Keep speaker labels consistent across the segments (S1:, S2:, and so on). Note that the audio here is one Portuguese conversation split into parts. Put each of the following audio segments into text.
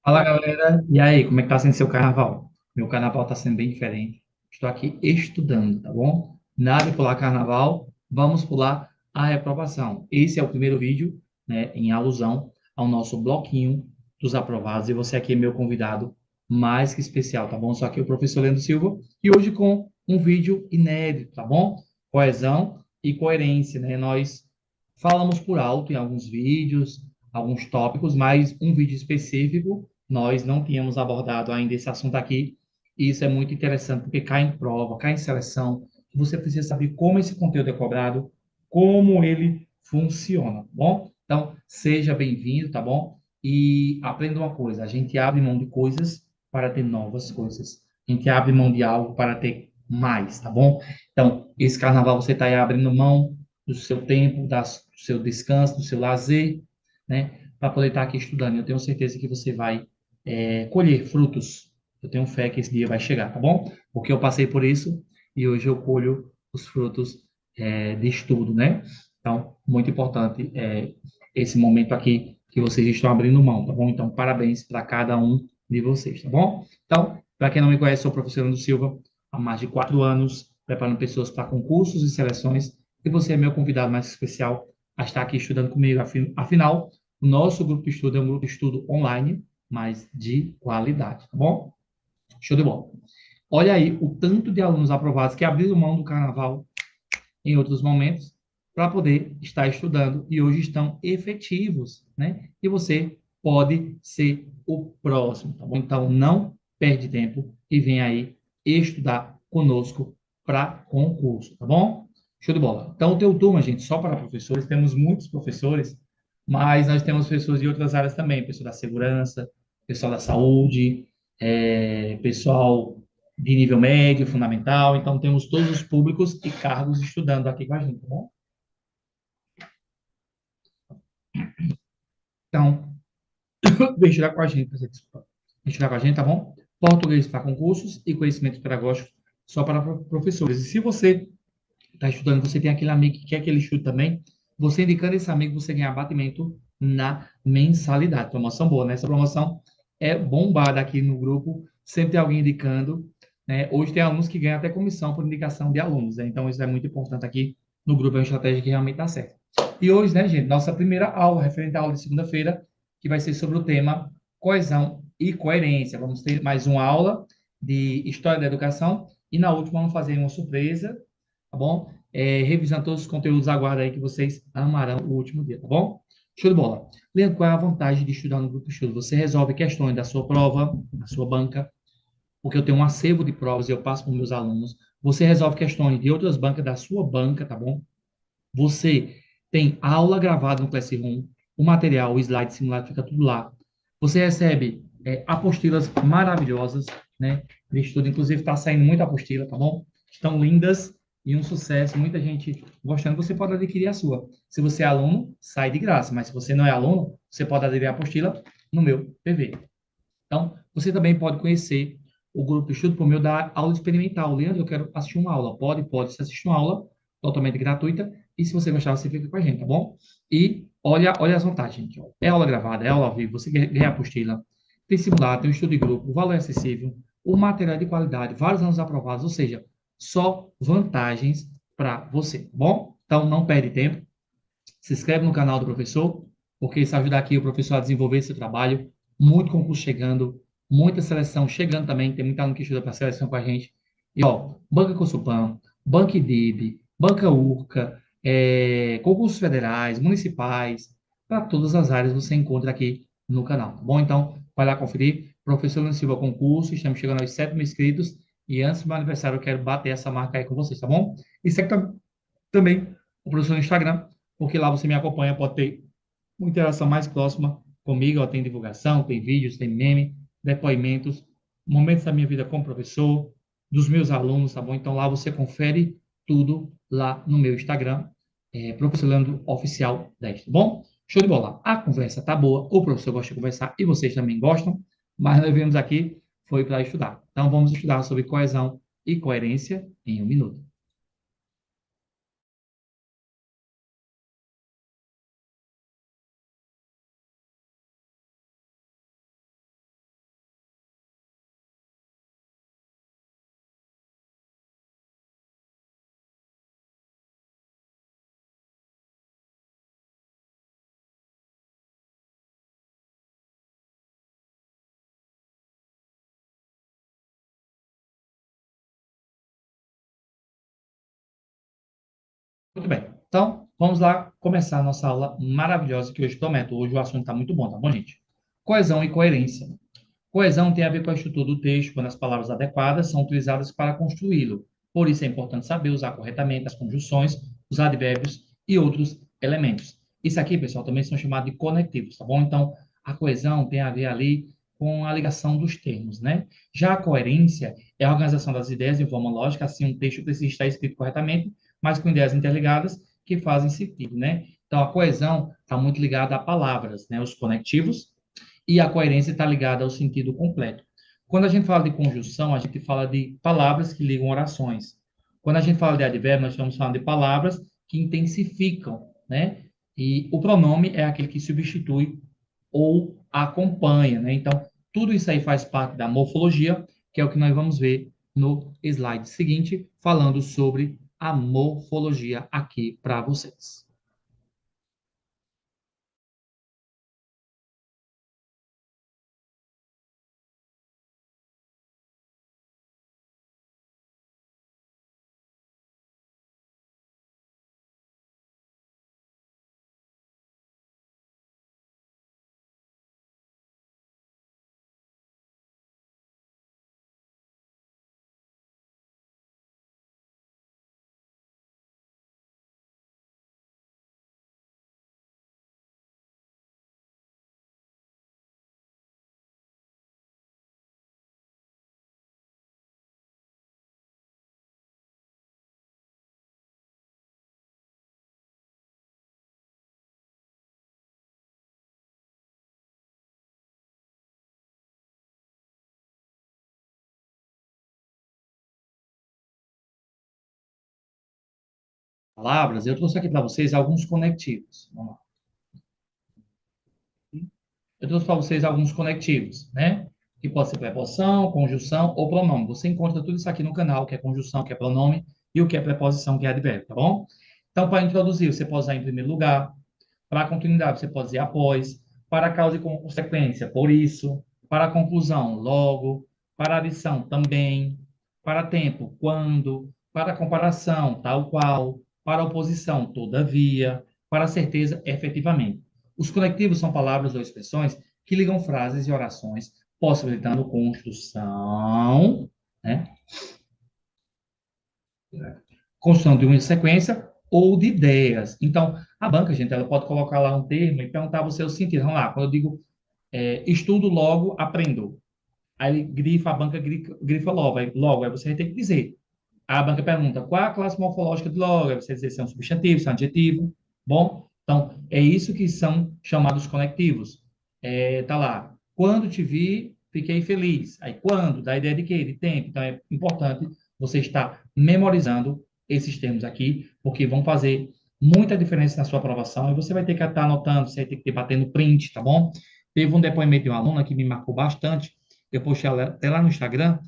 S1: Fala galera, e aí, como é que tá sendo seu carnaval? Meu carnaval tá sendo bem diferente. Estou aqui estudando, tá bom? Nada de pular carnaval, vamos pular a reprovação. Esse é o primeiro vídeo, né, em alusão ao nosso bloquinho dos aprovados. E você aqui é meu convidado mais que especial, tá bom? Só que o professor Leandro Silva, e hoje com um vídeo inédito, tá bom? Coesão e coerência, né? Nós falamos por alto em alguns vídeos, alguns tópicos, mas um vídeo específico nós não tínhamos abordado ainda esse assunto aqui, e isso é muito interessante, porque cai em prova, cai em seleção, você precisa saber como esse conteúdo é cobrado, como ele funciona, tá bom? Então, seja bem-vindo, tá bom? E aprenda uma coisa, a gente abre mão de coisas para ter novas coisas. A gente abre mão de algo para ter mais, tá bom? Então, esse carnaval você está aí abrindo mão do seu tempo, do seu descanso, do seu lazer, né? Para poder estar aqui estudando. Eu tenho certeza que você vai colher frutos. Eu tenho fé que esse dia vai chegar, tá bom? Porque eu passei por isso e hoje eu colho os frutos de estudo, né? Então, muito importante esse momento aqui que vocês estão abrindo mão, tá bom? Então, parabéns para cada um de vocês, tá bom? Então, para quem não me conhece, sou o professor Leandro Silva, há mais de 4 anos, preparando pessoas para concursos e seleções, e você é meu convidado mais especial a estar aqui estudando comigo. Afinal, o nosso grupo de estudo é um grupo de estudo online, mas de qualidade, tá bom? Show de bola. Olha aí o tanto de alunos aprovados que abriram mão do carnaval em outros momentos para poder estar estudando e hoje estão efetivos, né? E você pode ser o próximo, tá bom? Então não perde tempo e vem aí estudar conosco para concurso, tá bom? Show de bola. Então, o teu turma, gente, só para professores, temos muitos professores, mas nós temos pessoas de outras áreas também, pessoal da segurança, pessoal da saúde, pessoal de nível médio, fundamental. Então, temos todos os públicos e cargos estudando aqui com a gente, tá bom? Então, vem estudar com a gente, desculpa. Vem estudar com a gente, tá bom? Português para concursos e conhecimentos pedagógicos só para professores. E se você está estudando, você tem aquele amigo que quer que ele estude também, você indicando esse amigo, você ganha abatimento na mensalidade. Promoção boa, né? Essa promoção é bombada aqui no grupo, sempre tem alguém indicando, né? Hoje tem alunos que ganham até comissão por indicação de alunos, né? Então isso é muito importante aqui no grupo, é uma estratégia que realmente está certa. E hoje, né, gente, nossa primeira aula, referente à aula de segunda-feira, que vai ser sobre o tema coesão e coerência. Vamos ter mais uma aula de História da Educação e na última vamos fazer uma surpresa, tá bom? Revisando todos os conteúdos, aguarda aí que vocês amarão o último dia, tá bom? Show de bola. Leandro, qual é a vantagem de estudar no grupo estudo? Você resolve questões da sua prova, da sua banca, porque eu tenho um acervo de provas e eu passo para os meus alunos. Você resolve questões de outras bancas da sua banca, tá bom? Você tem aula gravada no Classroom, o material, o slide simulado, fica tudo lá. Você recebe apostilas maravilhosas, né? De estudo, inclusive está saindo muita apostila, tá bom? Estão lindas e um sucesso, muita gente gostando. Você pode adquirir a sua. Se você é aluno, sai de graça, mas se você não é aluno, você pode adquirir a apostila no meu PV. Então, você também pode conhecer o grupo de estudo por meio da aula experimental. Leandro, eu quero assistir uma aula. Pode, pode. Você assiste uma aula totalmente gratuita. E se você gostar, você fica com a gente, tá bom? E olha as vantagens, gente. É aula gravada, é aula ao vivo, você ganha apostila. Tem simulado, tem um estudo de grupo, o valor é acessível, o material é de qualidade, vários anos aprovados, ou seja, só vantagens para você, tá bom? Então, não perde tempo. Se inscreve no canal do professor, porque isso ajuda aqui o professor a desenvolver esse trabalho. Muito concurso chegando, muita seleção chegando também. Tem muita aluno que estuda para seleção com a gente. E, ó, Banca Consulpan, Banca IDIB, Banca URCA, concursos federais, municipais, para todas as áreas você encontra aqui no canal, tá bom? Então, vai lá conferir. Professor Luiz Silva Concurso, estamos chegando aos 7 mil inscritos. E antes do meu aniversário, eu quero bater essa marca aí com vocês, tá bom? E segue também o professor no Instagram, porque lá você me acompanha, pode ter uma interação mais próxima comigo, ó, tem divulgação, tem vídeos, tem meme, depoimentos, momentos da minha vida como professor, dos meus alunos, tá bom? Então lá você confere tudo lá no meu Instagram, professor Leandro Oficial 10, tá bom? Show de bola. A conversa tá boa, o professor gosta de conversar e vocês também gostam, mas nós viemos aqui foi para estudar. Então vamos estudar sobre coesão e coerência em um minuto. Muito bem. Então, vamos lá começar a nossa aula maravilhosa que hoje prometo. Hoje o assunto está muito bom, tá bom, gente? Coesão e coerência. Coesão tem a ver com a estrutura do texto, quando as palavras adequadas são utilizadas para construí-lo. Por isso é importante saber usar corretamente as conjunções, os advérbios e outros elementos. Isso aqui, pessoal, também são chamados de conectivos, tá bom? Então, a coesão tem a ver ali com a ligação dos termos, né? Já a coerência é a organização das ideias de forma lógica, assim um texto precisa estar escrito corretamente, mas com ideias interligadas que fazem sentido, né? Então, a coesão está muito ligada a palavras, né? Os conectivos, e a coerência está ligada ao sentido completo. Quando a gente fala de conjunção, a gente fala de palavras que ligam orações. Quando a gente fala de advérbio, nós estamos falando de palavras que intensificam, né? E o pronome é aquele que substitui ou acompanha, né? Então, tudo isso aí faz parte da morfologia, que é o que nós vamos ver no slide seguinte, falando sobre a morfologia aqui para vocês. Palavras, eu trouxe aqui para vocês alguns conectivos. Vamos lá. Eu trouxe para vocês alguns conectivos, né? Que pode ser preposição, conjunção ou pronome. Você encontra tudo isso aqui no canal, que é conjunção, que é pronome, e o que é preposição, que é advérbio, tá bom? Então, para introduzir, você pode usar em primeiro lugar. Para a continuidade, você pode dizer após. Para a causa e consequência, por isso. Para a conclusão, logo. Para a adição, também. Para tempo, quando. Para a comparação, tal qual. Para a oposição, todavia. Para a certeza, efetivamente. Os conectivos são palavras ou expressões que ligam frases e orações, possibilitando construção, né? Construção de uma sequência ou de ideias. Então, a banca, gente, ela pode colocar lá um termo e perguntar a você o sentido. Vamos lá, quando eu digo estudo logo, aprendo. Aí ele grifa, a banca grifa logo, aí você vai ter que dizer. A banca pergunta qual é a classe morfológica de logo, aí você dizer se é um substantivo, se é um adjetivo. Bom, então é isso que são chamados conectivos. Tá lá. Quando te vi, fiquei feliz. Aí quando, dá a ideia de quê? De tempo. Então é importante você estar memorizando esses termos aqui, porque vão fazer muita diferença na sua aprovação e você vai ter que estar anotando, você vai ter que estar batendo print, tá bom? Teve um depoimento de uma aluna que me marcou bastante, eu postei até lá no Instagram,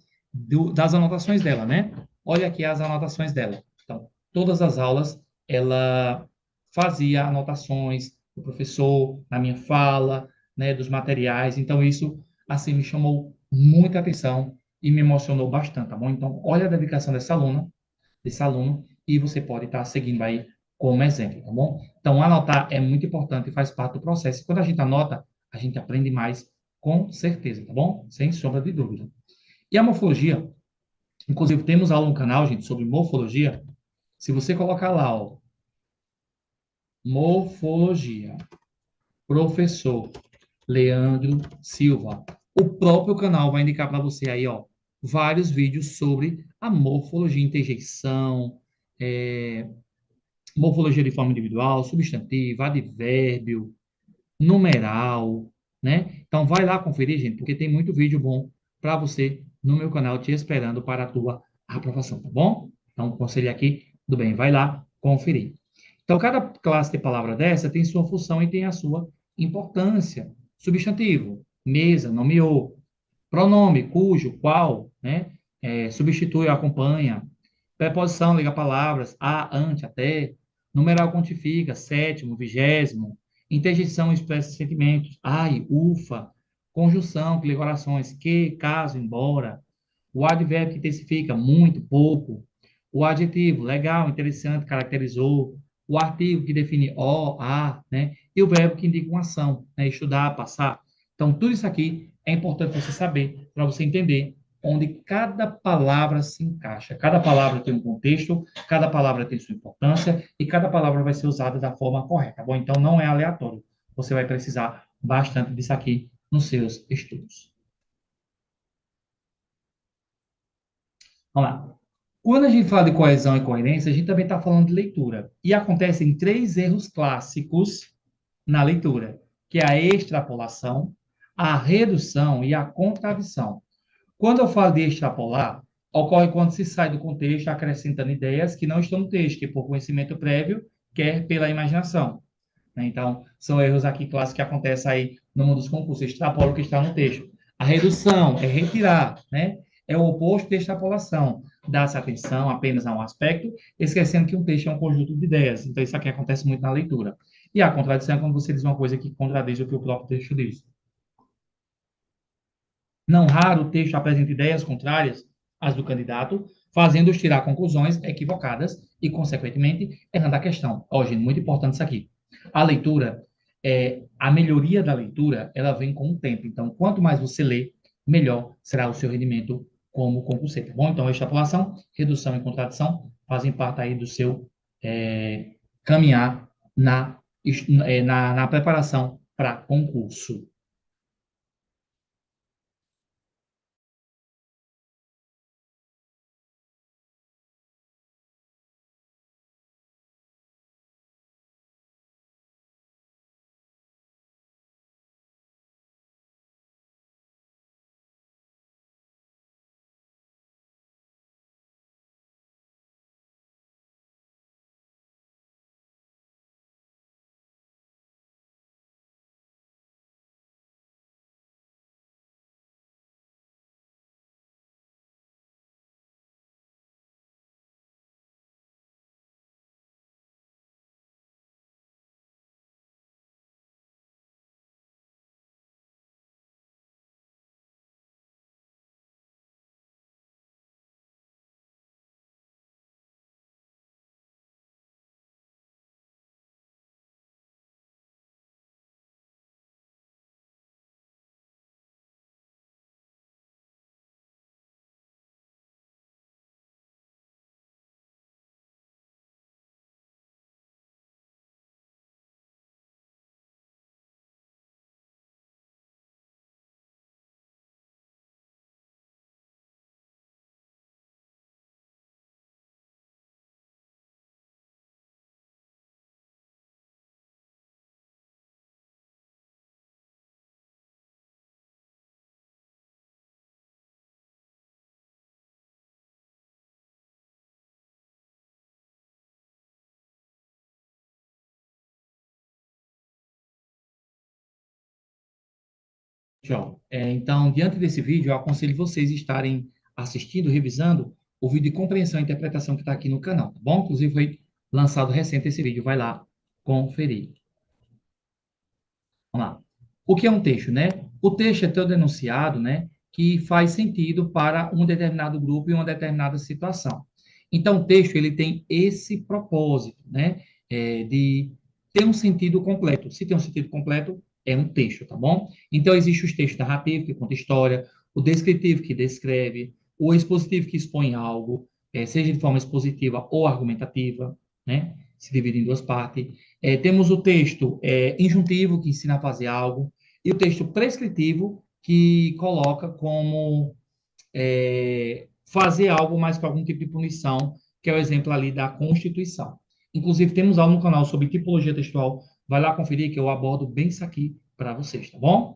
S1: das anotações dela, né? Olha aqui as anotações dela. Então, todas as aulas, ela fazia anotações do professor, na minha fala, né, dos materiais. Então, isso, assim, me chamou muita atenção e me emocionou bastante, tá bom? Então, olha a dedicação dessa aluna, desse aluno, e você pode estar seguindo aí como exemplo, tá bom? Então, anotar é muito importante e faz parte do processo. Quando a gente anota, a gente aprende mais com certeza, tá bom? Sem sombra de dúvida. E a morfologia, inclusive temos aula no canal, gente, sobre morfologia. Se você colocar lá, ó, morfologia, professor Leandro Silva, o próprio canal vai indicar para você aí, ó, vários vídeos sobre a morfologia, interjeição, é, morfologia de forma individual, substantivo, advérbio, numeral, né? Então vai lá conferir, gente, porque tem muito vídeo bom para você no meu canal te esperando para a tua aprovação, tá bom? Então, conselho aqui, tudo bem, vai lá conferir. Então, cada classe de palavra dessa tem sua função e tem a sua importância. Substantivo, mesa, nomeou. Pronome, cujo, qual, né? Substitui ou acompanha. Preposição, liga palavras, a, ante, até. Numeral quantifica, sétimo, vigésimo. Interjeição expressa sentimentos, ai, ufa. Conjunção, que liga orações, que, caso, embora. O advérbio que intensifica, muito, pouco. O adjetivo, legal, interessante, caracterizou. O artigo que define o, a, né? E o verbo que indica uma ação, né? Estudar, passar. Então, tudo isso aqui é importante você saber, para você entender onde cada palavra se encaixa. Cada palavra tem um contexto, cada palavra tem sua importância e cada palavra vai ser usada da forma correta, tá bom? Então, não é aleatório. Você vai precisar bastante disso aqui nos seus estudos. Vamos lá. Quando a gente fala de coesão e coerência, a gente também está falando de leitura. E acontecem três erros clássicos na leitura, que é a extrapolação, a redução e a contradição. Quando eu falo de extrapolar, ocorre quando se sai do contexto acrescentando ideias que não estão no texto, que por conhecimento prévio, quer pela imaginação, né? Então, são erros aqui clássicos que acontecem aí no mundo dos concursos, extrapola o que está no texto. A redução é retirar, né? É o oposto de extrapolação. Dá-se atenção apenas a um aspecto, esquecendo que um texto é um conjunto de ideias. Então, isso aqui acontece muito na leitura. E a contradição é quando você diz uma coisa que contradiz o que o próprio texto diz. Não raro, o texto apresenta ideias contrárias às do candidato, fazendo-os tirar conclusões equivocadas e, consequentemente, errando a questão. Ó, gente, muito importante isso aqui. A leitura, a melhoria da leitura, ela vem com o tempo. Então, quanto mais você lê, melhor será o seu rendimento como concurseiro, tá bom? Então, extrapolação, redução e contradição fazem parte aí do seu caminhar na preparação para concurso. Tchau. Então, diante desse vídeo, eu aconselho vocês estarem assistindo, revisando o vídeo de compreensão e interpretação que está aqui no canal, tá bom? Inclusive, foi lançado recente esse vídeo, vai lá conferir. Vamos lá. O que é um texto, né? O texto é todo enunciado, né, que faz sentido para um determinado grupo e uma determinada situação. Então, o texto, ele tem esse propósito, né, de ter um sentido completo. Se tem um sentido completo, é um texto, tá bom? Então, existe os textos narrativos, que conta história, o descritivo, que descreve, o expositivo, que expõe algo, seja de forma expositiva ou argumentativa, né? Se divide em duas partes. Temos o texto injuntivo, que ensina a fazer algo, e o texto prescritivo, que coloca como fazer algo mais que algum tipo de punição, que é o exemplo ali da Constituição. Inclusive, temos aula no canal sobre tipologia textual. Vai lá conferir que eu abordo bem isso aqui para vocês, tá bom?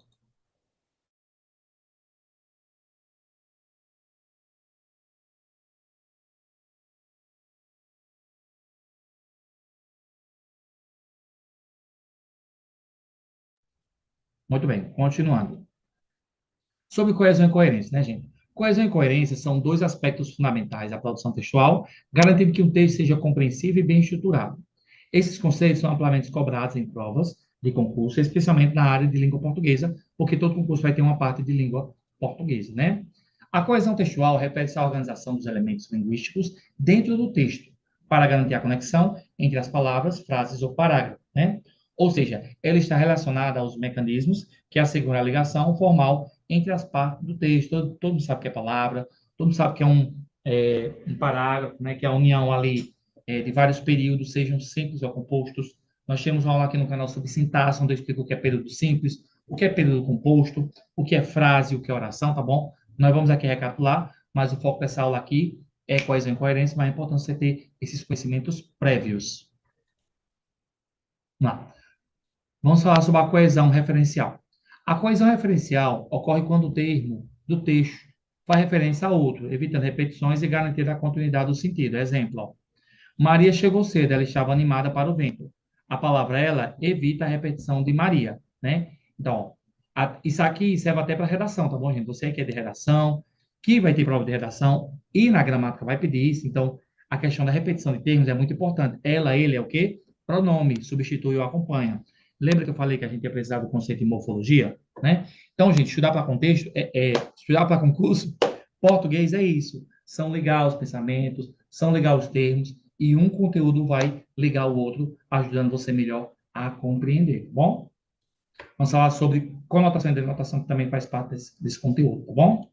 S1: Muito bem, continuando. Sobre coesão e coerência, né, gente? Coesão e coerência são dois aspectos fundamentais da produção textual, garantindo que um texto seja compreensível e bem estruturado. Esses conceitos são amplamente cobrados em provas de concurso, especialmente na área de língua portuguesa, porque todo concurso vai ter uma parte de língua portuguesa, né? A coesão textual refere-se à organização dos elementos linguísticos dentro do texto, para garantir a conexão entre as palavras, frases ou parágrafos, né? Ou seja, ela está relacionada aos mecanismos que asseguram a ligação formal entre as partes do texto. Todo mundo sabe o que é palavra, todo mundo sabe que é um parágrafo, né? Que é a união ali de vários períodos, sejam simples ou compostos. Nós temos uma aula aqui no canal sobre sintaxe, onde eu explico o que é período simples, o que é período composto, o que é frase, o que é oração, tá bom? Nós vamos aqui recapitular, mas o foco dessa aula aqui é coesão e coerência, mas é importante você ter esses conhecimentos prévios. Vamos lá. Vamos falar sobre a coesão referencial. A coesão referencial ocorre quando o termo do texto faz referência a outro, evitando repetições e garantindo a continuidade do sentido. Exemplo, ó. Maria chegou cedo, ela estava animada para o evento. A palavra ela evita a repetição de Maria, né? Então, isso aqui serve até para redação, tá bom, gente? Você que é de redação, que vai ter prova de redação e na gramática vai pedir isso. Então, a questão da repetição de termos é muito importante. Ela, ele é o quê? Pronome, substitui ou acompanha. Lembra que eu falei que a gente ia precisar do conceito de morfologia, né? Então, gente, estudar para contexto estudar para concurso, português é isso. São ligar os pensamentos, são ligar os termos, e um conteúdo vai ligar o outro, ajudando você melhor a compreender, tá bom? Vamos falar sobre conotação e denotação, que também faz parte desse conteúdo, tá bom?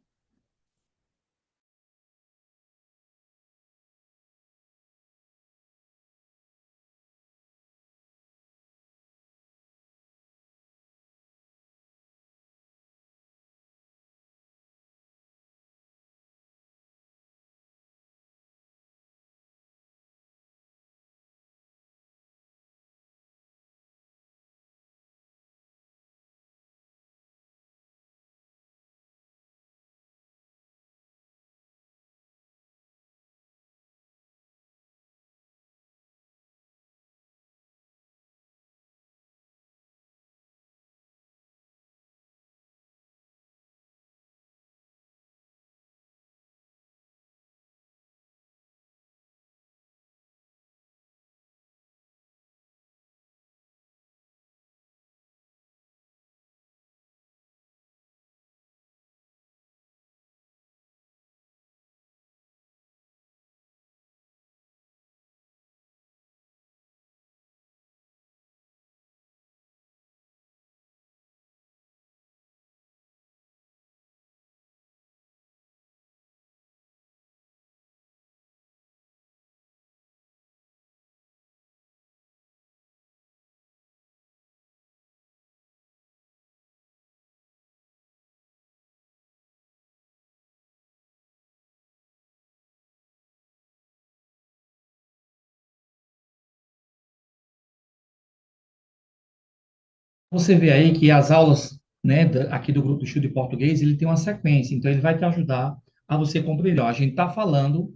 S1: Você vê aí que as aulas, né, aqui do grupo Estudo de Português, ele tem uma sequência, então ele vai te ajudar a você compreender. Ó, a gente está falando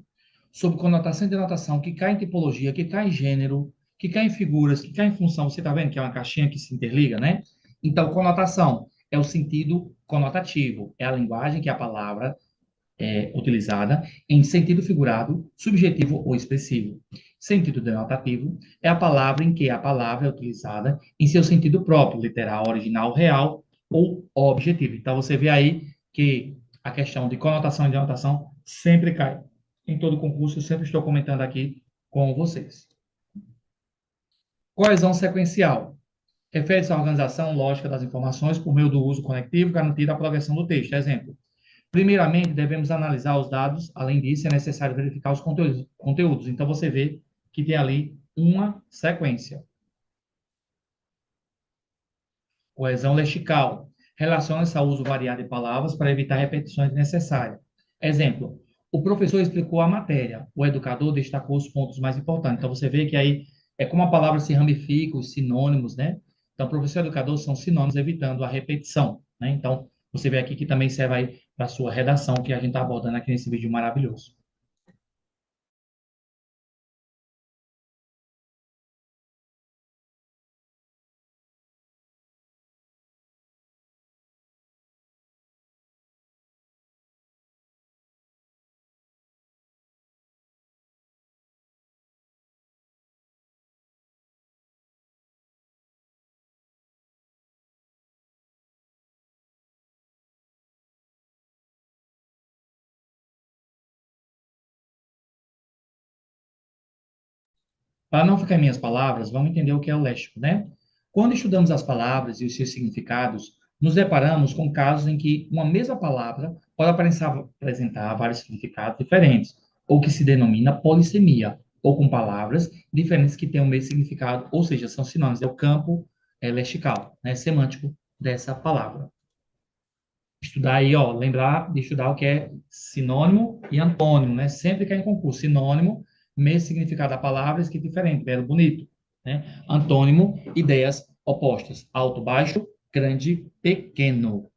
S1: sobre conotação e denotação que cai em tipologia, que cai em gênero, que cai em figuras, que cai em função. Você está vendo que é uma caixinha que se interliga, né? Então, conotação é o sentido conotativo, é a linguagem que a palavra utilizada em sentido figurado, subjetivo ou expressivo. Sentido denotativo é a palavra em que a palavra é utilizada em seu sentido próprio, literal, original, real ou objetivo. Então, você vê aí que a questão de conotação e denotação sempre cai em todo concurso, eu sempre estou comentando aqui com vocês. Coesão sequencial. Refere-se à organização lógica das informações por meio do uso conectivo, garantindo a progressão do texto. Exemplo, primeiramente, devemos analisar os dados. Além disso, é necessário verificar os conteúdos. Então, você vê que tem ali uma sequência. Coesão lexical. Relaciona-se ao uso variado de palavras para evitar repetições desnecessárias. Exemplo, o professor explicou a matéria, o educador destacou os pontos mais importantes. Então, você vê que aí é como a palavra se ramifica, os sinônimos, né? Então, professor e educador são sinônimos, evitando a repetição, né? Então, você vê aqui que também serve aí para a sua redação, que a gente está abordando aqui nesse vídeo maravilhoso. Para não ficar em minhas palavras, vamos entender o que é o léxico, né? Quando estudamos as palavras e os seus significados, nos deparamos com casos em que uma mesma palavra pode apresentar vários significados diferentes, ou que se denomina polissemia, ou com palavras diferentes que têm o mesmo significado, ou seja, são sinônimos, é o campo lexical, né, semântico dessa palavra. Estudar aí, ó, lembrar de estudar o que é sinônimo e antônimo, né? Sempre que é em concurso, sinônimo, mesmo significado da palavra, escrito diferente, belo, bonito, né? Antônimo, ideias opostas, alto, baixo, grande, pequeno.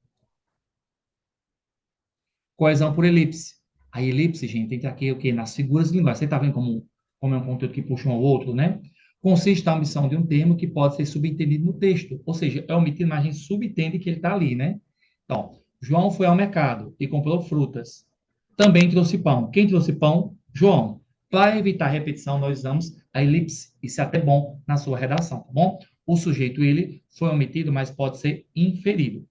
S1: Coesão por elipse. A elipse, gente, tem que aqui o quê? Nas figuras de linguagem. Você está vendo como é um conteúdo que puxa um ao outro, né? Consiste na omissão de um termo que pode ser subentendido no texto. Ou seja, é omitir, mas a gente subentende que ele está ali, né? Então, João foi ao mercado e comprou frutas. Também trouxe pão. Quem trouxe pão? João. Para evitar repetição, nós usamos a elipse. Isso é até bom na sua redação, tá bom? O sujeito, ele, foi omitido, mas pode ser inferido.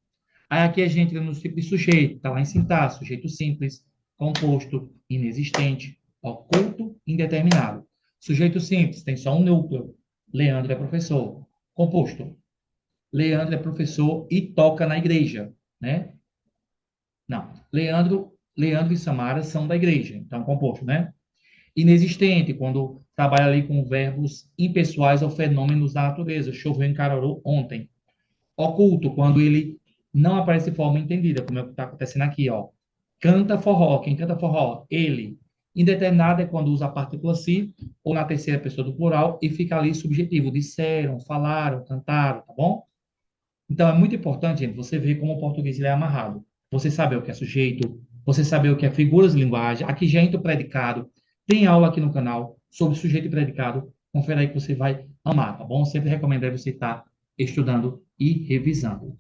S1: Aí aqui a gente entra nos tipos de sujeito, está lá em sintaxe, sujeito simples, composto, inexistente, oculto, indeterminado. Sujeito simples, tem só um núcleo. Leandro é professor. Composto. Leandro é professor e toca na igreja, né? Não. Leandro e Samara são da igreja, então composto, né? Inexistente, quando trabalha ali com verbos impessoais ou fenômenos da natureza. Choveu em Caruaru ontem. Oculto, quando ele não aparece de forma entendida, como é o que está acontecendo aqui, ó. Canta forró. Quem canta forró? Ele. Indeterminado é quando usa a partícula si ou na terceira pessoa do plural e fica ali subjetivo. Disseram, falaram, cantaram, tá bom? Então, é muito importante, gente, você ver como o português ele é amarrado. Você saber o que é sujeito, você saber o que é figuras de linguagem. Aqui já entra o predicado. Tem aula aqui no canal sobre sujeito e predicado. Confere aí que você vai amar, tá bom? Sempre recomendo aí você estar estudando e revisando.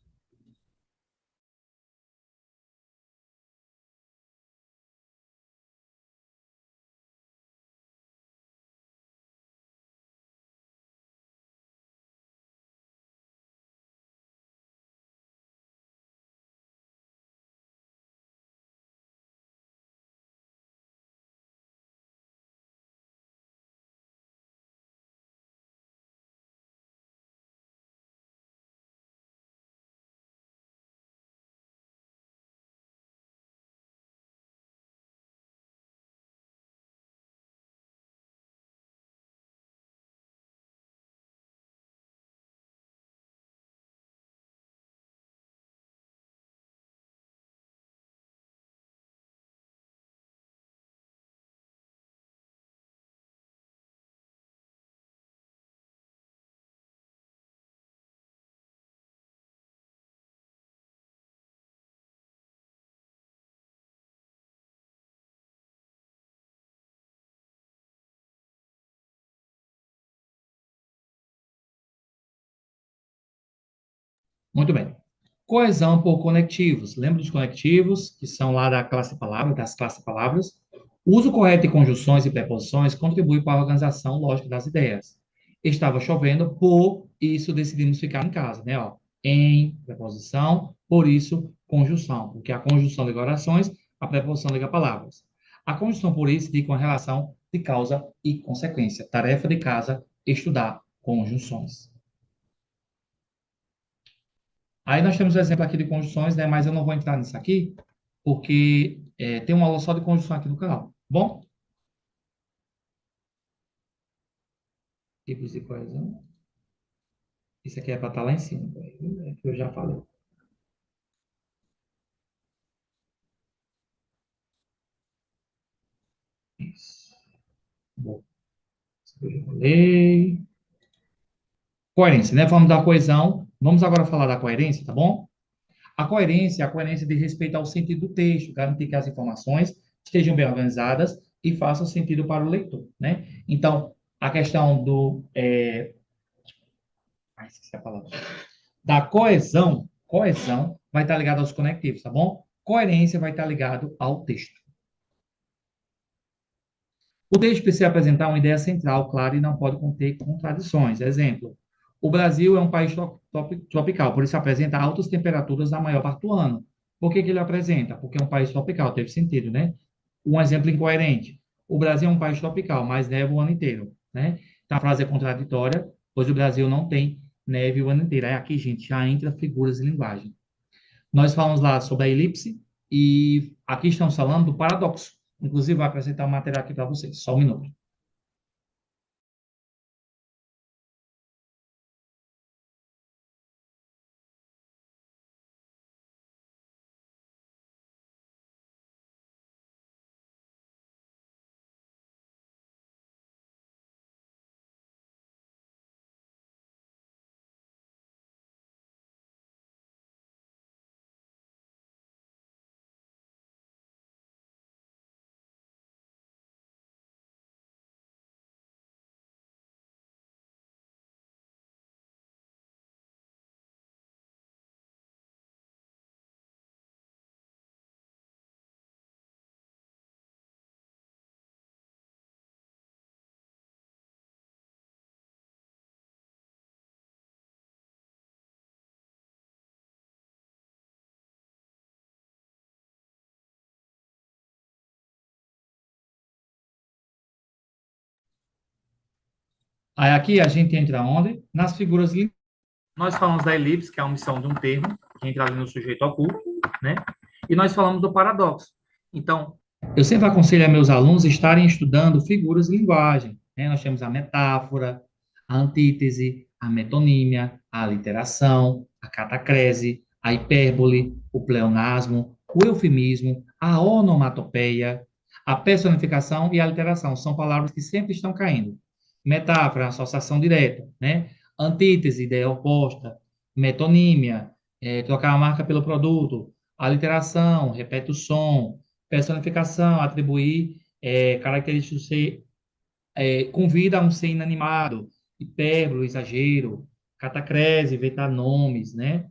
S1: Muito bem. Coesão por conectivos. Lembra dos conectivos, que são lá da classe palavra, das classes palavras? O uso correto de conjunções e preposições contribui para a organização lógica das ideias. Estava chovendo, por isso decidimos ficar em casa, né? Ó, em preposição, por isso conjunção, porque a conjunção liga orações, a preposição liga palavras. A conjunção por isso indica uma relação de causa e consequência. Tarefa de casa, estudar conjunções. Aí nós temos o exemplo aqui de conjunções, né? Mas eu não vou entrar nisso aqui, porque tem uma aula só de conjunção aqui no canal. Bom, tipos de coesão. Isso aqui é para estar lá em cima, que eu já falei. Isso. Bom, isso que eu já falei. Coerência, né? Vamos da coesão. Vamos agora falar da coerência, tá bom? A coerência diz respeito ao sentido do texto, garantir que as informações estejam bem organizadas e façam sentido para o leitor, né? Então, a questão esqueci a palavra. Da coesão vai estar ligado aos conectivos, tá bom? Coerência vai estar ligado ao texto. O texto precisa apresentar uma ideia central, clara e não pode conter contradições. Exemplo, o Brasil é um país tropical, por isso apresenta altas temperaturas na maior parte do ano. Por que ele apresenta? Porque é um país tropical, teve sentido, né? Um exemplo incoerente. O Brasil é um país tropical, mas neva o ano inteiro, né? Então, a frase é contraditória, pois o Brasil não tem neve o ano inteiro. Aí aqui, gente, já entra figuras de linguagem. Nós falamos lá sobre a elipse e aqui estamos falando do paradoxo. Inclusive, vou acrescentar um material aqui para vocês. Só um minuto. Aí aqui a gente entra onde? Nas figuras. Nós falamos da elipse, que é a omissão de um termo, que entra ali no sujeito oculto, né? E nós falamos do paradoxo. Então, eu sempre aconselho a meus alunos estarem estudando figuras de linguagem, né? Nós temos a metáfora, a antítese, a metonímia, a aliteração, a catacrese, a hipérbole, o pleonasmo, o eufemismo, a onomatopeia, a personificação e a aliteração. São palavras que sempre estão caindo. Metáfora, associação direta, né? Antítese, ideia oposta, metonímia, trocar a marca pelo produto, aliteração, repete o som, personificação, atribuir características do ser, convida a um ser inanimado, hipérbole, exagero, catacrese, inventar nomes, né?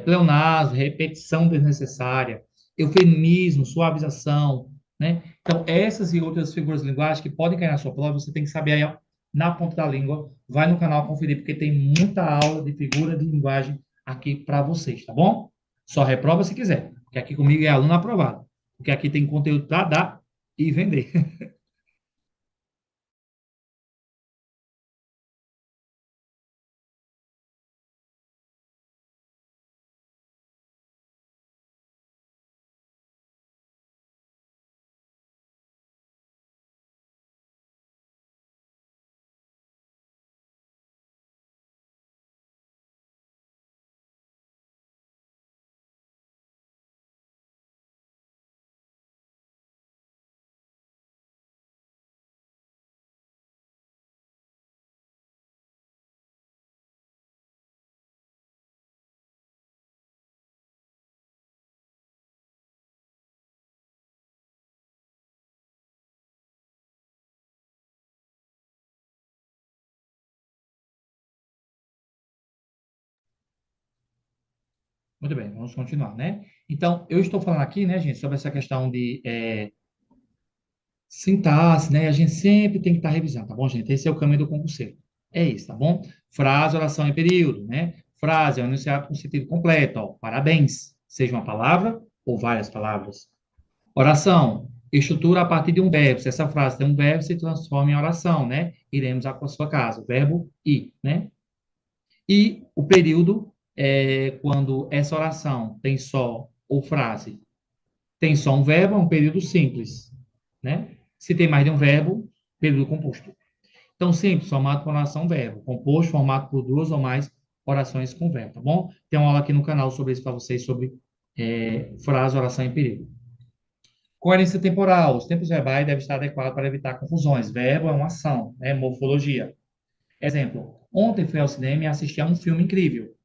S1: Pleonasmo, repetição desnecessária, eufemismo, suavização, né? Então, essas e outras figuras de linguagem que podem cair na sua prova, você tem que saber aí, ó, na ponta da língua. Vai no canal conferir, porque tem muita aula de figura de linguagem aqui para vocês, tá bom? Só reprova se quiser, porque aqui comigo é aluno aprovado, porque aqui tem conteúdo para dar e vender. Muito bem, vamos continuar, né? Então, eu estou falando aqui, né, gente, sobre essa questão de sintaxe, né? A gente sempre tem que estar revisando, tá bom, gente? Esse é o caminho do concurseiro. É isso, tá bom? Frase, oração e período, né? Frase é um enunciado com sentido completo, ó. Parabéns, seja uma palavra ou várias palavras. Oração, estrutura a partir de um verbo. Se essa frase tem um verbo, se transforma em oração, né? Iremos à sua casa. O verbo ir, né? E o período é quando essa oração tem só, ou frase, tem só um verbo, é um período simples, né? Se tem mais de um verbo, período composto. Então, simples, formado por oração, verbo. Composto, formado por duas ou mais orações com verbo, tá bom? Tem uma aula aqui no canal sobre isso para vocês, sobre frase, oração e período. Coerência temporal. Os tempos verbais devem estar adequados para evitar confusões. Verbo é uma ação, né? Morfologia. Exemplo. Ontem fui ao cinema e assisti a um filme incrível.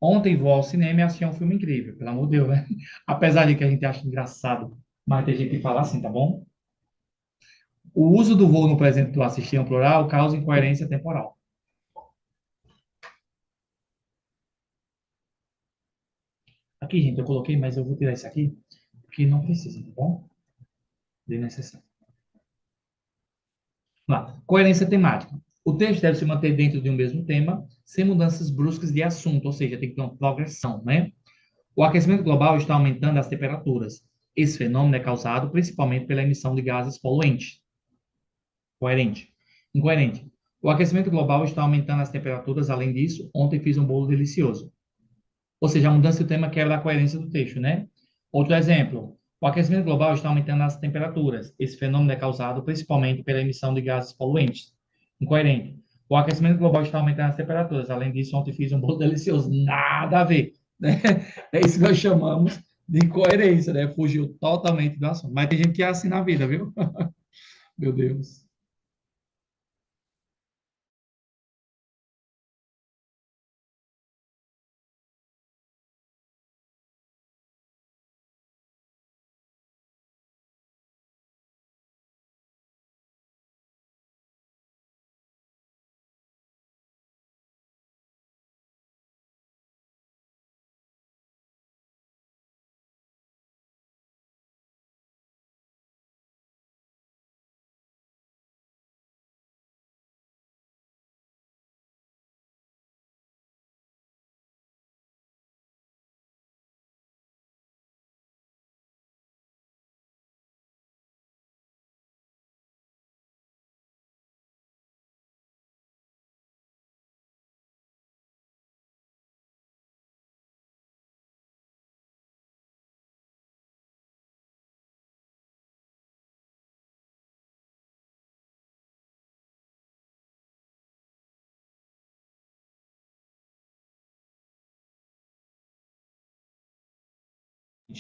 S1: Ontem vou ao cinema e assisti a um filme incrível. Pelo amor de Deus, né? Apesar de que a gente acha engraçado, mas tem gente que fala assim, tá bom? O uso do vou no presente do assistir no plural causa incoerência temporal. Aqui, gente, eu coloquei, mas eu vou tirar isso aqui, porque não precisa, tá bom? De necessário. Vamos lá. Coerência temática. O texto deve se manter dentro de um mesmo tema, sem mudanças bruscas de assunto, ou seja, tem que ter uma progressão, né? O aquecimento global está aumentando as temperaturas. Esse fenômeno é causado principalmente pela emissão de gases poluentes. Coerente. Incoerente. O aquecimento global está aumentando as temperaturas. Além disso, ontem fiz um bolo delicioso. Ou seja, a mudança do tema quebra a coerência do texto, né? Outro exemplo. O aquecimento global está aumentando as temperaturas. Esse fenômeno é causado principalmente pela emissão de gases poluentes. Incoerente. O aquecimento global está aumentando as temperaturas. Além disso, ontem fiz um bolo delicioso. Nada a ver, né? É isso que nós chamamos de incoerência, né? Fugiu totalmente do assunto. Mas tem gente que é assim na vida, viu? Meu Deus.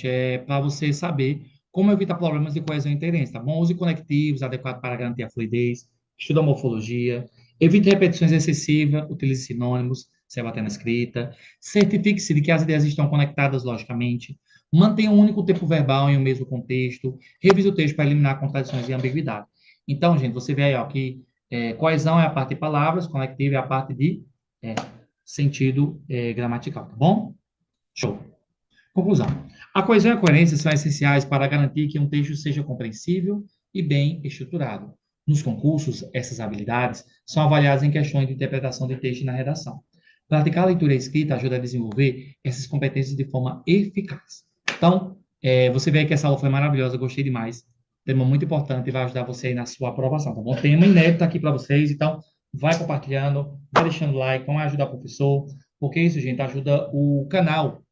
S1: É para você saber como evitar problemas de coesão e interesse, tá bom? Use conectivos adequados para garantir a fluidez, estude a morfologia, evite repetições excessivas, utilize sinônimos, se bater na escrita, certifique-se de que as ideias estão conectadas logicamente, mantenha um único tempo verbal em um mesmo contexto, revise o texto para eliminar contradições e ambiguidade. Então, gente, você vê aí, ó, que coesão é a parte de palavras, conectivo é a parte de é, sentido gramatical, tá bom? Show. Conclusão. A coesão e a coerência são essenciais para garantir que um texto seja compreensível e bem estruturado. Nos concursos, essas habilidades são avaliadas em questões de interpretação de texto e na redação. Praticar a leitura e a escrita ajuda a desenvolver essas competências de forma eficaz. Então, você vê que essa aula foi maravilhosa, gostei demais. Tema muito importante e vai ajudar você aí na sua aprovação, tá bom? Tema inédito aqui para vocês, então vai compartilhando, vai deixando like, vamos ajudar o professor, porque isso, gente, ajuda o canal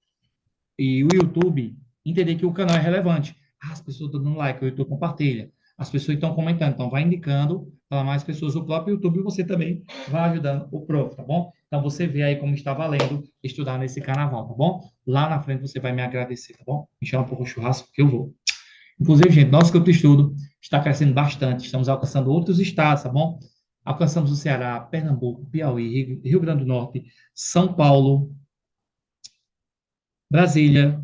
S1: e o YouTube entender que o canal é relevante. Ah, as pessoas estão dando like, o YouTube compartilha. As pessoas estão comentando, então vai indicando para mais pessoas. O próprio YouTube você também vai ajudando o prof, tá bom? Então você vê aí como está valendo estudar nesse carnaval, tá bom? Lá na frente você vai me agradecer, tá bom? Me chama para o churrasco que eu vou. Inclusive, gente, nosso grupo de estudo está crescendo bastante. Estamos alcançando outros estados, tá bom? Alcançamos o Ceará, Pernambuco, Piauí, Rio Grande do Norte, São Paulo, Brasília,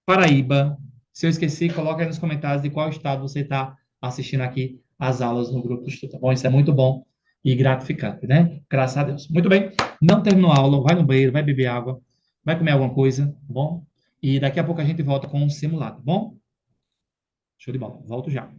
S1: Paraíba. Se eu esqueci, coloca aí nos comentários de qual estado você está assistindo aqui as aulas no grupo do estudo, tá bom? Isso é muito bom e gratificante, né? Graças a Deus. Muito bem. Não terminou a aula, vai no banheiro, vai beber água, vai comer alguma coisa, tá bom? E daqui a pouco a gente volta com um simulado, tá bom? Show de bola. Volto já.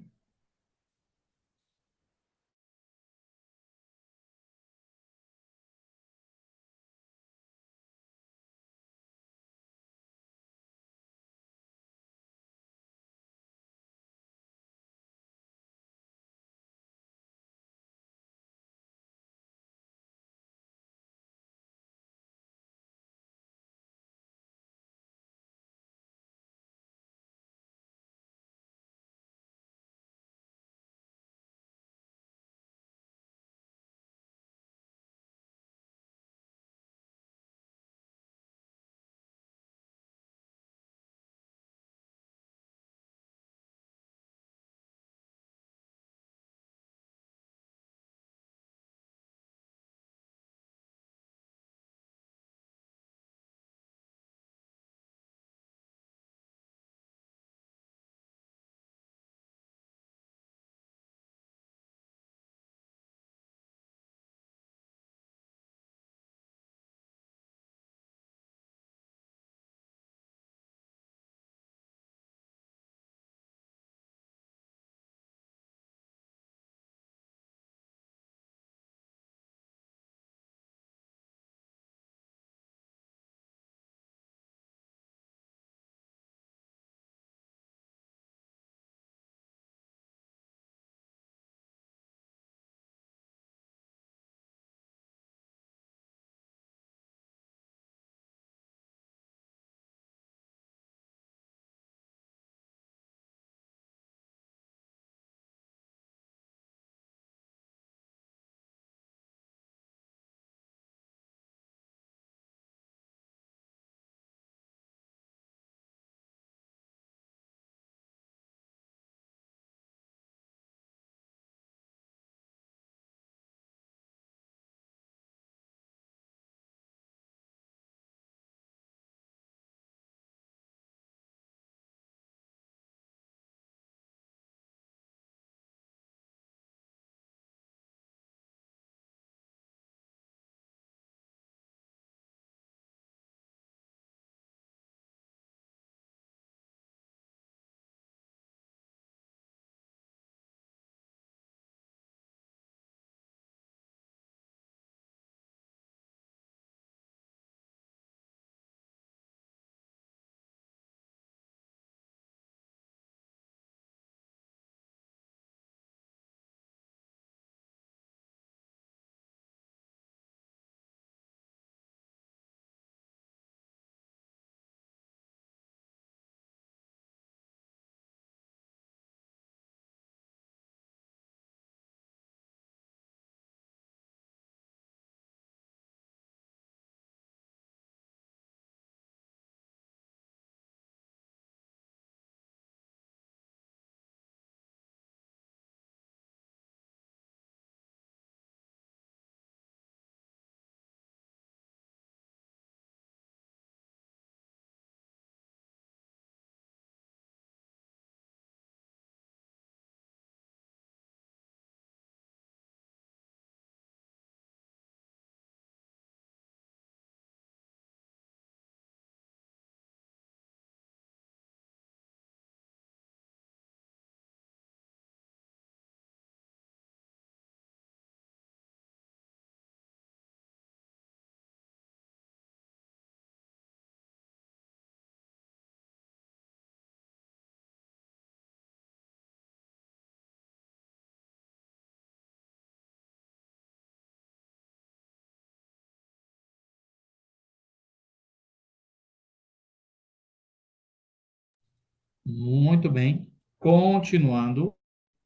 S1: Muito bem. Continuando.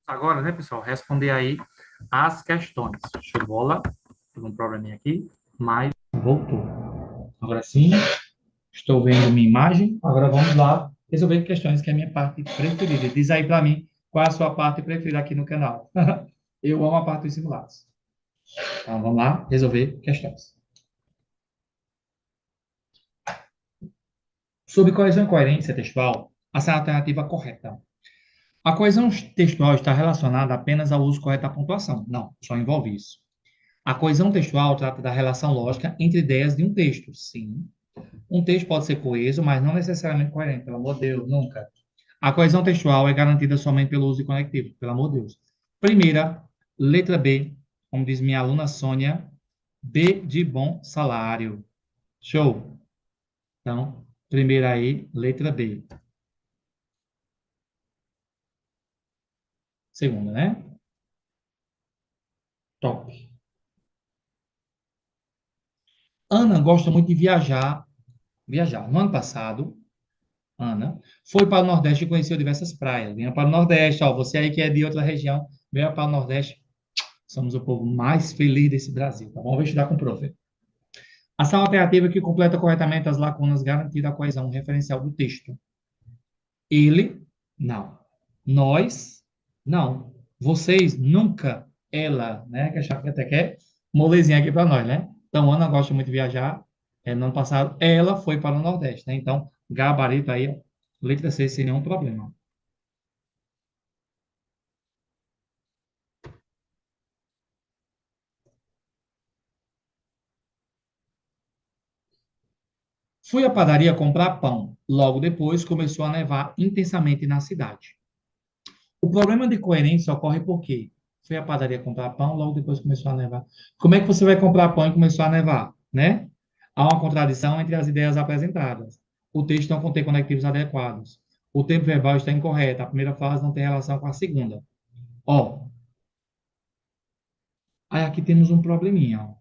S1: Agora, né, pessoal, responder aí as questões. Show de bola. Tive um probleminha aqui, mas voltou. Agora sim, estou vendo minha imagem. Agora vamos lá resolver questões, que é a minha parte preferida. Diz aí para mim qual é a sua parte preferida aqui no canal. Eu amo a parte dos simulados. Então vamos lá resolver questões. Sobre coesão e coerência textual, essa é a alternativa correta. A coesão textual está relacionada apenas ao uso correto da pontuação. Não, só envolve isso. A coesão textual trata da relação lógica entre ideias de um texto. Sim. Um texto pode ser coeso, mas não necessariamente coerente. Pelo amor de Deus, nunca. A coesão textual é garantida somente pelo uso de conectivos. Pelo amor de Deus. Primeira, letra B, como diz minha aluna Sônia, B de bom salário. Show. Então, primeira aí, letra B. Segunda, né? Top. Ana gosta muito de viajar. Viajar. No ano passado, Ana foi para o Nordeste e conheceu diversas praias. Venha para o Nordeste, ó, você aí que é de outra região, venha para o Nordeste. Somos o povo mais feliz desse Brasil, tá bom? Vou estudar com o prof. Ação alternativa que completa corretamente as lacunas garantida a coesão referencial do texto. Ele, não. Nós, não. Vocês, nunca. Ela, né? Que a chave até quer molezinha aqui para nós, né? Então, Ana gosta muito de viajar. No ano passado, ela foi para o Nordeste, né? Então, gabarito aí, ó, letra C sem nenhum problema. Fui à padaria comprar pão. Logo depois, começou a nevar intensamente na cidade. O problema de coerência ocorre porque fui à padaria comprar pão, logo depois começou a nevar. Como é que você vai comprar pão e começou a nevar, né? Há uma contradição entre as ideias apresentadas. O texto não contém conectivos adequados. O tempo verbal está incorreto. A primeira frase não tem relação com a segunda. Ó, aí aqui temos um probleminha. Ó.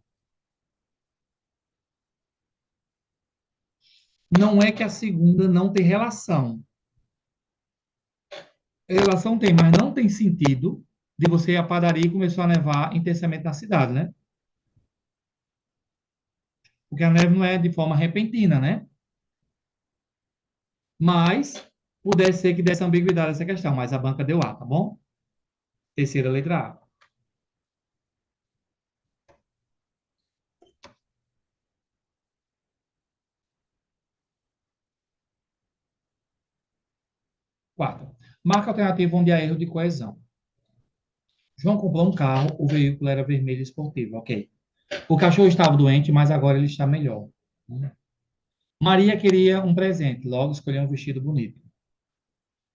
S1: Não é que a segunda não tem relação. Relação tem, mas não tem sentido de você ir à padaria e começou a nevar intensamente na cidade, né? Porque a neve não é de forma repentina, né? Mas pudesse ser que desse ambiguidade essa questão, mas a banca deu A, tá bom? Terceira letra A. Quarta. Marca alternativa onde há erro de coesão. João comprou um carro, o veículo era vermelho e esportivo. Ok. O cachorro estava doente, mas agora ele está melhor. Maria queria um presente, logo escolheu um vestido bonito.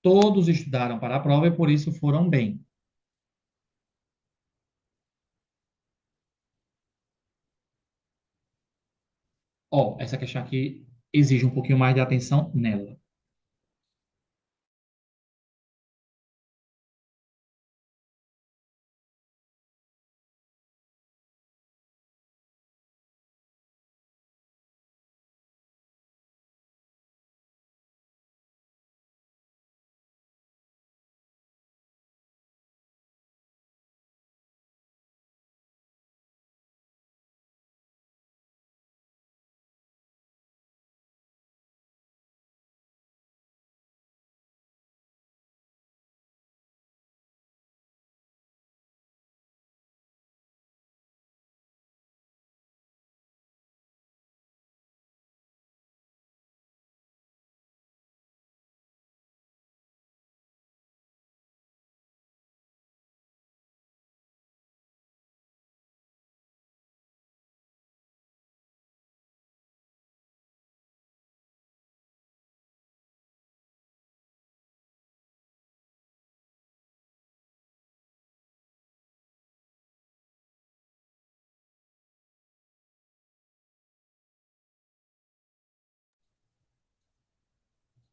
S1: Todos estudaram para a prova e por isso foram bem. Ó, essa questão aqui exige um pouquinho mais de atenção nela.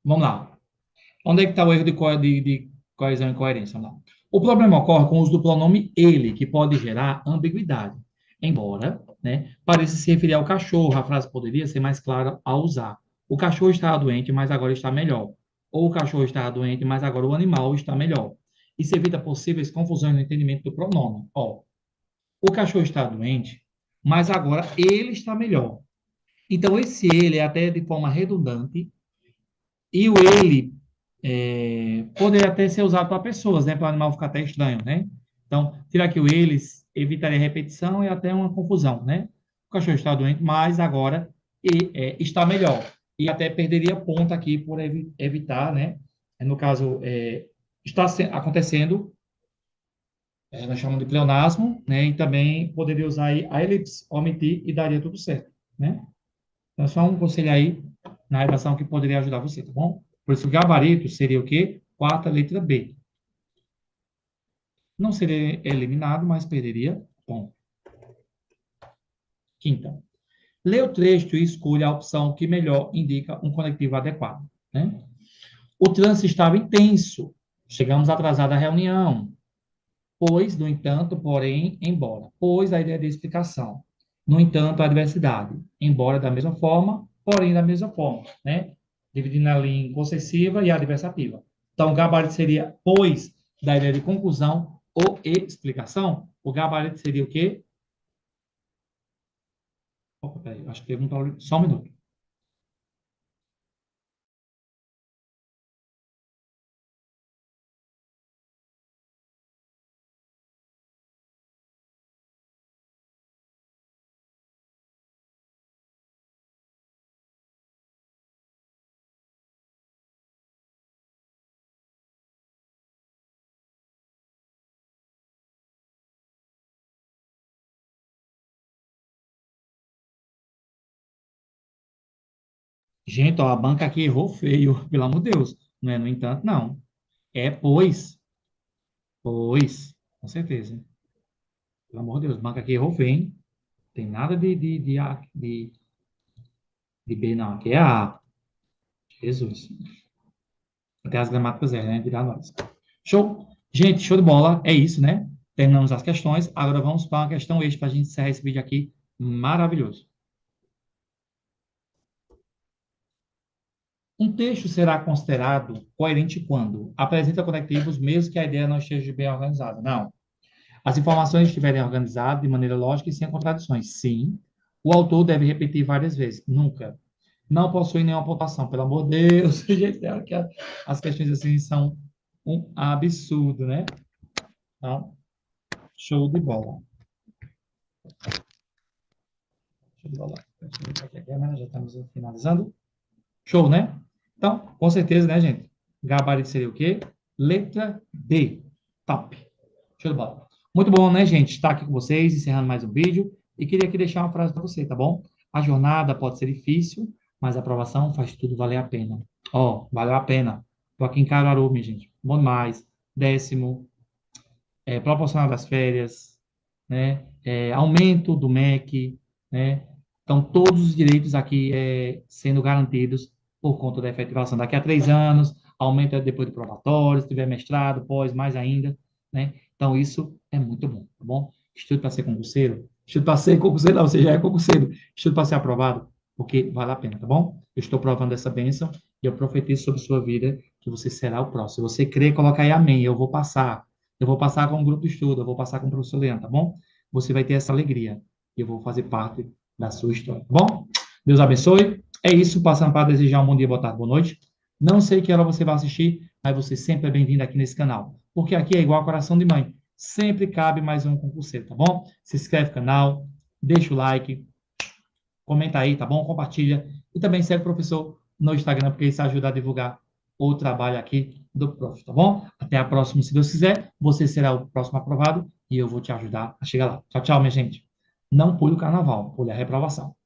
S1: Vamos lá. Onde é que está o erro de coesão e coerência? Não. O problema ocorre com o uso do pronome ele, que pode gerar ambiguidade. Embora, né, pareça se referir ao cachorro, a frase poderia ser mais clara ao usar. O cachorro estava doente, mas agora está melhor. ou o cachorro estava doente, mas agora o animal está melhor. Isso evita possíveis confusões no entendimento do pronome. Ó, o cachorro está doente, mas agora ele está melhor. Então, esse ele é até de forma redundante, e o ele poderia até ser usado para pessoas, né? Para o animal ficar até estranho, né? Então, tirar aqui o eles evitaria repetição e até uma confusão, né? O cachorro está doente, mas agora está melhor. E até perderia ponto aqui por evitar, né? No caso, está acontecendo, nós chamamos de pleonasmo, né? E também poderia usar aí a elipse, omitir e daria tudo certo, né? Então, só um conselho aí na redação que poderia ajudar você, tá bom? Por isso, o gabarito seria o quê? Quarta letra B. Não seria eliminado, mas perderia ponto. Quinta. Lê o trecho e escolha a opção que melhor indica um conectivo adequado, né? O trânsito estava intenso. Chegamos atrasados à reunião. Pois, no entanto, porém, embora. Pois, a ideia de explicação. No entanto, a adversidade. Embora da mesma forma, porém da mesma forma, né? Dividindo a linha possessiva e adversativa. Então, o gabarito seria, pois, da ideia de conclusão ou explicação. O gabarito seria o quê? Opa, peraí, acho que teve um problema. Só um minuto. Gente, ó, a banca aqui errou feio, pelo amor de Deus. Não é, no entanto, não. É pois. Pois, com certeza. Pelo amor de Deus, a banca aqui errou feio, hein? Tem nada de B, não. Aqui é A. Jesus. Até as gramáticas é, né? Virar nós. Show? Gente, show de bola. É isso, né? Terminamos as questões. Agora vamos para uma questão extra para a gente encerrar esse vídeo aqui maravilhoso. Um texto será considerado coerente quando apresenta conectivos, mesmo que a ideia não esteja bem organizada. Não. As informações estiverem organizadas de maneira lógica e sem contradições. Sim. O autor deve repetir várias vezes. Nunca. Não possui nenhuma pontuação, pelo amor de Deus. Gente, as questões assim são um absurdo, né? Então, show de bola. Show de bola. Deixa eu ver aqui a câmera, já estamos finalizando. Show, né? Então, com certeza, né, gente? Gabarito seria o quê? Letra D. Top. Show de bola. Muito bom, né, gente? Estar aqui com vocês, encerrando mais um vídeo. E queria aqui deixar uma frase para você, tá bom? A jornada pode ser difícil, mas a aprovação faz tudo valer a pena. Ó, valeu a pena. Tô aqui em Caruaru, minha gente. Bom demais. Décimo, proporcional das férias, né? Aumento do MEC, né? Então, todos os direitos aqui sendo garantidos por conta da efetivação. Daqui a 3 anos, aumenta depois do probatório, se tiver mestrado, pós, mais ainda, né? Então, isso é muito bom, tá bom? Estudo para ser concurseiro, estudo para ser concurseiro, não, você já é concurseiro, estudo para ser aprovado, porque vale a pena, tá bom? Eu estou provando essa bênção e eu profetizo sobre sua vida que você será o próximo. Se você crer, coloca aí amém, eu vou passar. Eu vou passar com um grupo de estudo, eu vou passar com o professor Leandro, tá bom? Você vai ter essa alegria. E eu vou fazer parte da sua história, tá bom? Deus abençoe. É isso, passando para desejar um bom dia, boa tarde, boa noite. Não sei que hora você vai assistir, mas você sempre é bem-vindo aqui nesse canal. Porque aqui é igual a coração de mãe. Sempre cabe mais um concurseiro, tá bom? Se inscreve no canal, deixa o like, comenta aí, tá bom? Compartilha. E também segue o professor no Instagram, porque isso ajuda a divulgar o trabalho aqui do prof, tá bom? Até a próxima, se Deus quiser. Você será o próximo aprovado e eu vou te ajudar a chegar lá. Tchau, tchau, minha gente. Não pule o carnaval, pule a reprovação.